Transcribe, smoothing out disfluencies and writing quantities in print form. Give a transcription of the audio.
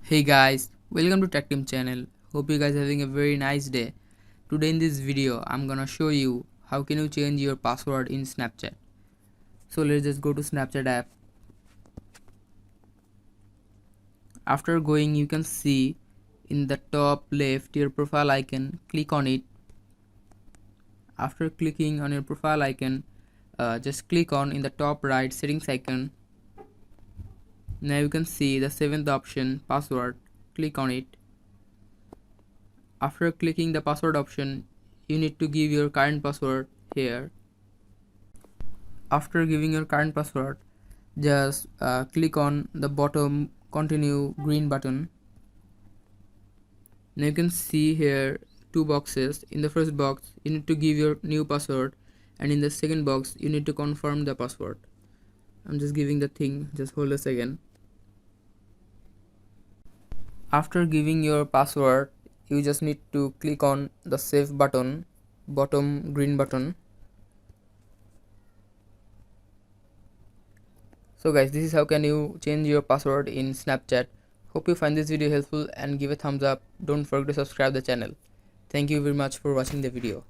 Hey guys, welcome to Tech Team channel. Hope you guys are having a very nice day. Today in this video, I'm gonna show you how can you change your password in Snapchat. So let's just go to Snapchat app. After going, you can see in the top left your profile icon. Click on it. After clicking on your profile icon, just click on in the top right settings icon. Now you can see the seventh option, password. Click on it. After clicking the password option, you need to give your current password here. After giving your current password, just click on the bottom continue green button. Now you can see here two boxes. In the first box, you need to give your new password, and in the second box, you need to confirm the password. I'm just giving the thing, just hold a second. After giving your password, you just need to click on the save button, bottom green button. So guys, this is how can you change your password in Snapchat. Hope you find this video helpful and give a thumbs up. Don't forget to subscribe the channel. Thank you very much for watching the video.